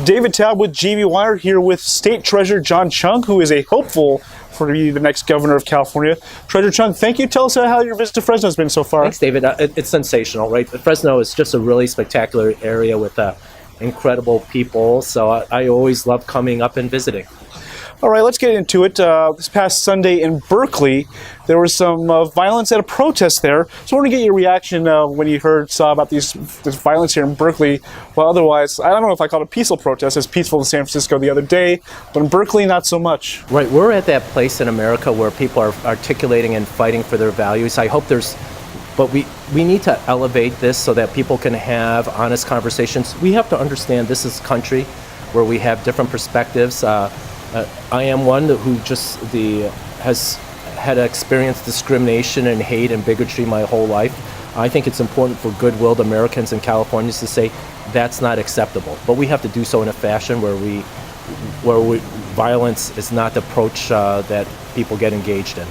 David Taub with GB Wire here with State Treasurer John Chiang, who is a hopeful for to be the next governor of California. Treasurer Chiang, thank you. Tell us how your visit to Fresno has been so far. Thanks, David. It's sensational, right? Fresno is just a really spectacular area with incredible people, so I always love coming up and visiting. All right, let's get into it. This past Sunday in Berkeley, there was some violence at a protest there. So I want to get your reaction when you saw about this violence here in Berkeley. Well, otherwise, I don't know if I call it a peaceful protest. It's peaceful in San Francisco the other day, but in Berkeley, not so much. Right, we're at that place in America where people are articulating and fighting for their values. I hope but we need to elevate this so that people can have honest conversations. We have to understand this is a country where we have different perspectives. I am one who has had experienced discrimination and hate and bigotry my whole life. I think it's important for good-willed Americans and Californians to say that's not acceptable. But we have to do so in a fashion where violence is not the approach that people get engaged in.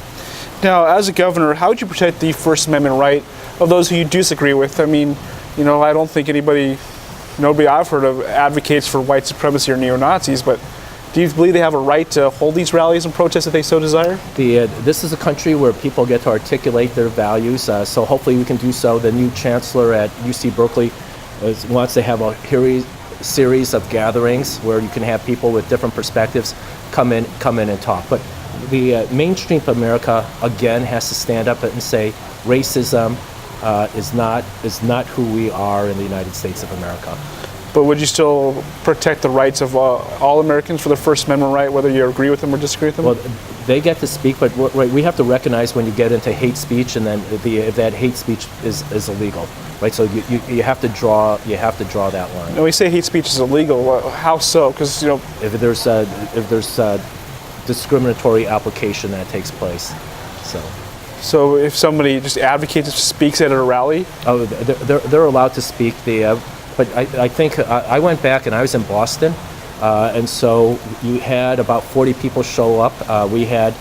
Now, as a governor, how would you protect the First Amendment right of those who you disagree with? I mean, I don't think nobody I've heard of advocates for white supremacy or neo-Nazis, but do you believe they have a right to hold these rallies and protests if they so desire? This is a country where people get to articulate their values, so hopefully we can do so. The new chancellor at UC Berkeley wants to have a series of gatherings where you can have people with different perspectives come in and talk. But the mainstream of America, again, has to stand up and say racism is not who we are in the United States of America. But would you still protect the rights of all Americans for the First Amendment right, whether you agree with them or disagree with them? Well, they get to speak, but we have to recognize when you get into hate speech, and then if that hate speech is illegal, right? So you have to draw that line. When we say hate speech is illegal, how so? Because if there's discriminatory application that takes place, So if somebody just advocates, speaks at a rally, they're allowed to speak. But I think I went back and I was in Boston, and so you had about 40 people show up. We had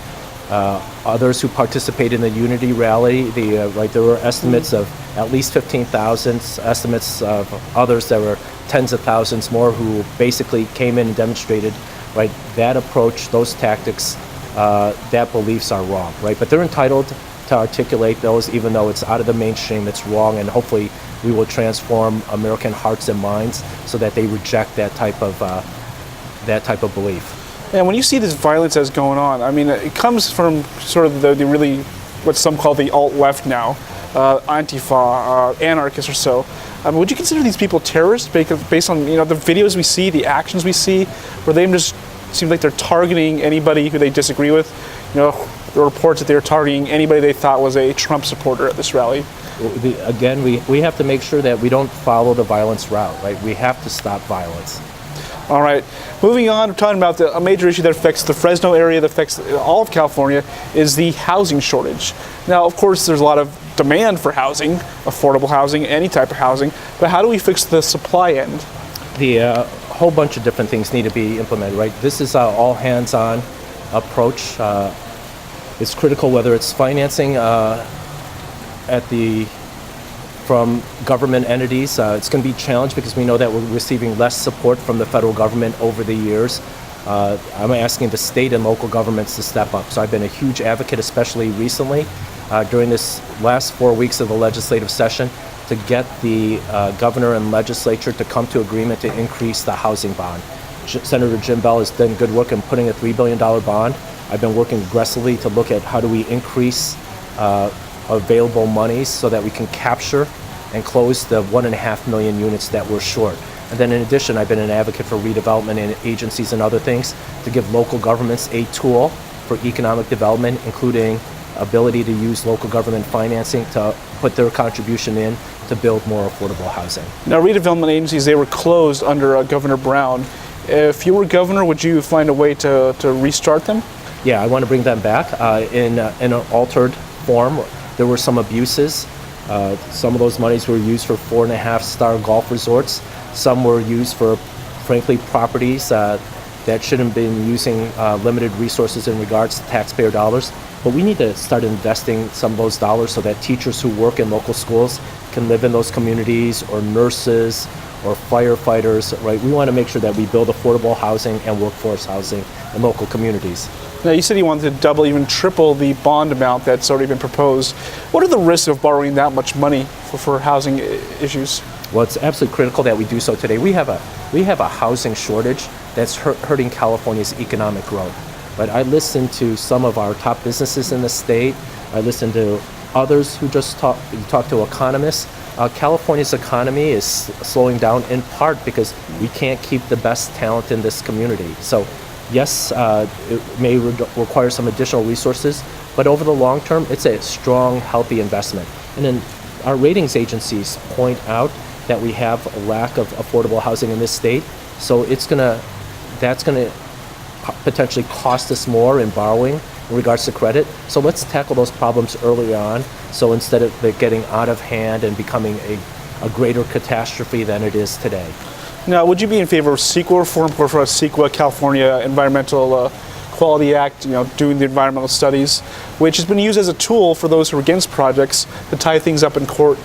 others who participated in the Unity rally. There were estimates of at least 15,000, estimates of others that were tens of thousands more who basically came in and demonstrated, right, that approach, those tactics, that beliefs are wrong, right? But they're entitled to articulate those, even though it's out of the mainstream, it's wrong, and hopefully we will transform American hearts and minds so that they reject that type of belief. And when you see this violence that's going on, I mean, it comes from sort of the really, what some call the alt-left now, Antifa, anarchists or so. Would you consider these people terrorists based on the videos we see, the actions we see, where they just seem like they're targeting anybody who they disagree with? The reports that they're targeting anybody they thought was a Trump supporter at this rally. Again, we have to make sure that we don't follow the violence route, right? We have to stop violence. All right, moving on, we're talking about a major issue that affects the Fresno area, that affects all of California, is the housing shortage. Now, of course, there's a lot of demand for housing, affordable housing, any type of housing, but how do we fix the supply end? The whole bunch of different things need to be implemented, right? This is an all-hands-on approach. It's critical whether it's financing from government entities. It's going to be challenged because we know that we're receiving less support from the federal government over the years. I'm asking the state and local governments to step up. So I've been a huge advocate, especially recently, during this last 4 weeks of the legislative session, to get the governor and legislature to come to agreement to increase the housing bond. Senator Jim Bell has done good work in putting a $3 billion bond. I've been working aggressively to look at how do we increase available monies so that we can capture and close the 1.5 million units that we're short. And then in addition, I've been an advocate for redevelopment in agencies and other things to give local governments a tool for economic development, including ability to use local government financing to put their contribution in to build more affordable housing. Now, redevelopment agencies, they were closed under Governor Brown. If you were governor, would you find a way to restart them? Yeah, I want to bring them back in an altered form. There were some abuses. Some of those monies were used for 4.5-star golf resorts. Some were used for, frankly, properties that shouldn't have been using limited resources in regards to taxpayer dollars. But we need to start investing some of those dollars so that teachers who work in local schools can live in those communities, or nurses, or firefighters, right? We want to make sure that we build affordable housing and workforce housing in local communities. Now, you said you wanted to double, even triple the bond amount that's already been proposed. What are the risks of borrowing that much money for housing issues? Well, it's absolutely critical that we do so today. We have a housing shortage that's hurting California's economic growth. But I listened to some of our top businesses in the state. I listened to others who just talk to economists. California's economy is slowing down in part because we can't keep the best talent in this community. So yes, it may require some additional resources, but over the long term, it's a strong, healthy investment. And then our ratings agencies point out that we have a lack of affordable housing in this state. So that's gonna potentially cost us more in borrowing in regards to credit. So let's tackle those problems early on. So instead of it getting out of hand and becoming a greater catastrophe than it is today. Now, would you be in favor of CEQA reform or for a CEQA, California Environmental Quality Act, doing the environmental studies, which has been used as a tool for those who are against projects to tie things up in court?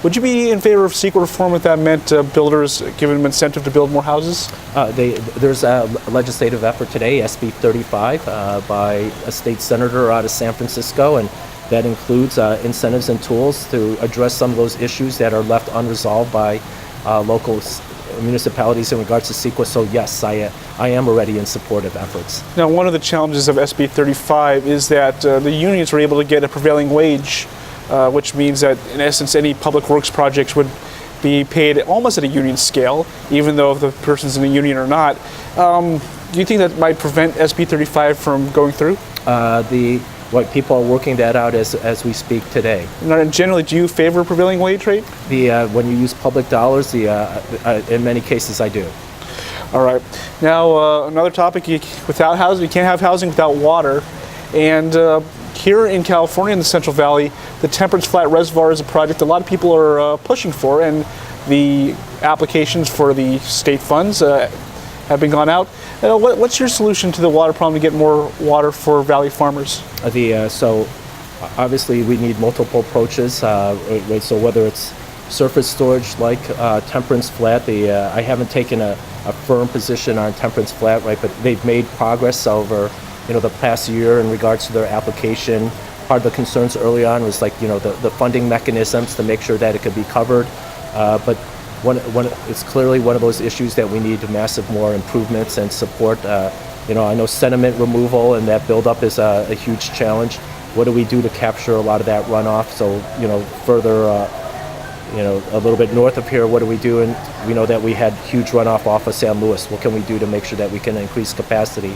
Would you be in favor of CEQA reform if that meant builders giving them incentive to build more houses? There's a legislative effort today, SB 35, by a state senator out of San Francisco, and that includes incentives and tools to address some of those issues that are left unresolved by local municipalities in regards to CEQA. So yes, I am already in support of efforts. Now, one of the challenges of SB 35 is that the unions are able to get a prevailing wage, which means that in essence any public works projects would be paid almost at a union scale, even though if the person's in a union or not. Do you think that might prevent SB 35 from going through? People are working that out as we speak today. And generally, do you favor a prevailing wage rate? When you use public dollars, in many cases I do. All right. Now, another topic, without housing, you can't have housing without water. And here in California, in the Central Valley, the Temperance Flat Reservoir is a project a lot of people are pushing for, and the applications for the state funds have been gone out. What's your solution to the water problem to get more water for Valley farmers? So obviously we need multiple approaches. So whether it's surface storage like Temperance Flat, I haven't taken a firm position on Temperance Flat, right? But they've made progress over the past year in regards to their application. Part of the concerns early on was the funding mechanisms to make sure that it could be covered, but it's clearly one of those issues that we need massive more improvements and support. I know sediment removal and that buildup is a huge challenge. What do we do to capture a lot of that runoff? So, further, a little bit north of here, what do we do? And we know that we had huge runoff off of San Luis. What can we do to make sure that we can increase capacity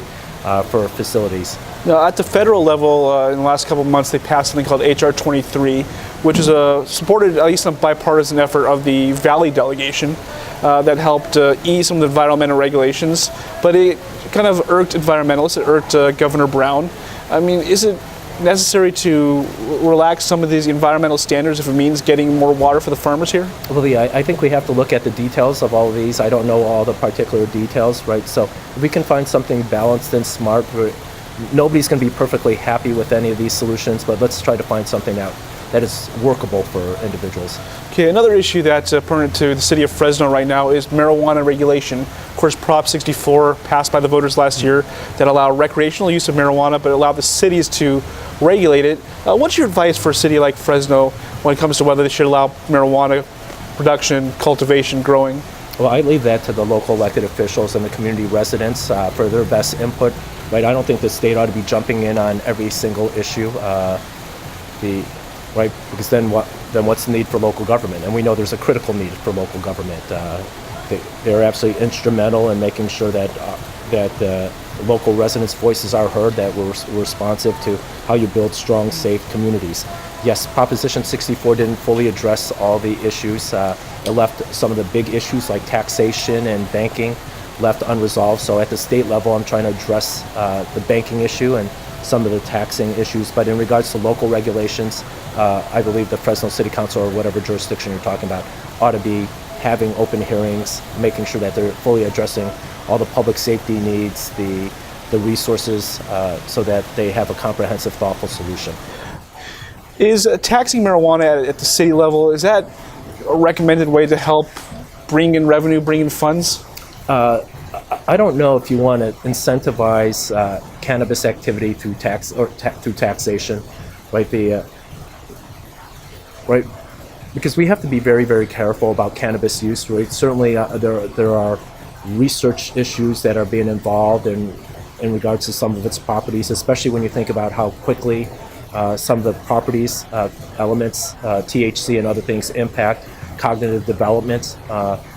for facilities? Now, at the federal level, in the last couple of months, they passed something called HR 23, which is supported, at least a bipartisan effort of the Valley delegation that helped ease some of the environmental regulations. But it kind of irked environmentalists. It irked Governor Brown. I mean, is it necessary to relax some of these environmental standards if it means getting more water for the farmers here? Well, I think we have to look at the details of all of these. I don't know all the particular details, right? So if we can find something balanced and smart, nobody's going to be perfectly happy with any of these solutions, but let's try to find something that is workable for individuals. Okay, another issue that's pertinent to the city of Fresno right now is marijuana regulation. Of course, Prop 64 passed by the voters last year that allow recreational use of marijuana, but allow the cities to regulate it. What's your advice for a city like Fresno when it comes to whether they should allow marijuana production, cultivation, growing? Well, I leave that to the local elected officials and the community residents for their best input. Right? I don't think the state ought to be jumping in on every single issue. Right? Because then what's the need for local government? And we know there's a critical need for local government. They're absolutely instrumental in making sure that local residents' voices are heard, that we're responsive to how you build strong, safe communities. Yes, Proposition 64 didn't fully address all the issues. It left some of the big issues like taxation and banking left unresolved. So at the state level, I'm trying to address the banking issue and some of the taxing issues. But in regards to local regulations, I believe the Fresno City Council, or whatever jurisdiction you're talking about, ought to be having open hearings, making sure that they're fully addressing all the public safety needs, the resources, so that they have a comprehensive, thoughtful solution. Is taxing marijuana at the city level, is that a recommended way to help bring in revenue, bring in funds? I don't know if you want to incentivize cannabis activity through through taxation, right? Right, because we have to be very, very careful about cannabis use. Right, certainly there are research issues that are being involved in regards to some of its properties, especially when you think about how quickly some of the properties, elements, THC and other things impact cognitive development,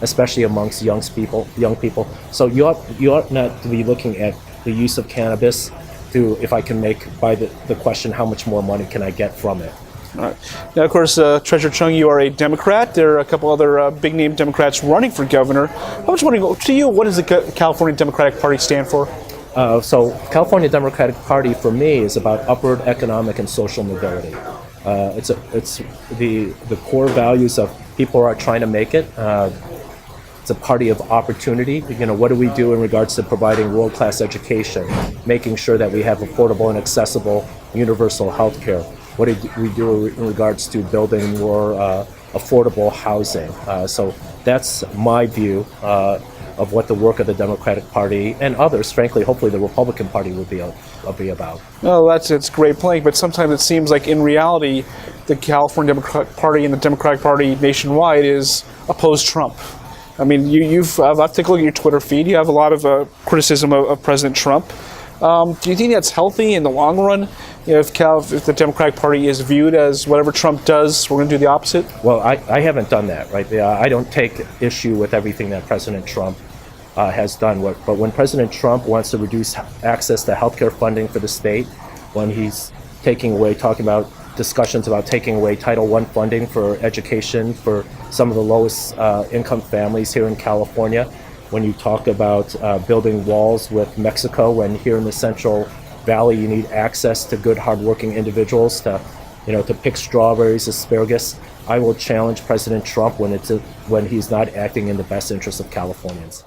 especially amongst young people. So you ought not to be looking at the use of cannabis to, if I can make by the question, how much more money can I get from it? All right. Now, of course, Treasurer Chiang, you are a Democrat. There are a couple other big-name Democrats running for governor. I was wondering, to you, what does the California Democratic Party stand for? So California Democratic Party for me is about upward economic and social mobility. It's the core values of people who are trying to make it. It's a party of opportunity. You know, what do we do in regards to providing world-class education, making sure that we have affordable and accessible universal health care? What do we do in regards to building more affordable housing? So that's my view of what the work of the Democratic Party and others, frankly, hopefully the Republican Party will be about. Well, it's great playing, but sometimes it seems like in reality, the California Democratic Party and the Democratic Party nationwide is opposed Trump. I mean, I've taken a look at your Twitter feed. You have a lot of criticism of President Trump. Do you think that's healthy in the long run? You know, if the Democratic Party is viewed as whatever Trump does, we're going to do the opposite? Well, I haven't done that, right? I don't take issue with everything that President Trump has done. But when President Trump wants to reduce access to healthcare funding for the state, when he's talking about discussions about taking away Title I funding for education for some of the lowest income families here in California, when you talk about building walls with Mexico, when here in the Central Valley you need access to good, hardworking individuals to pick strawberries, asparagus, I will challenge President Trump when he's not acting in the best interest of Californians.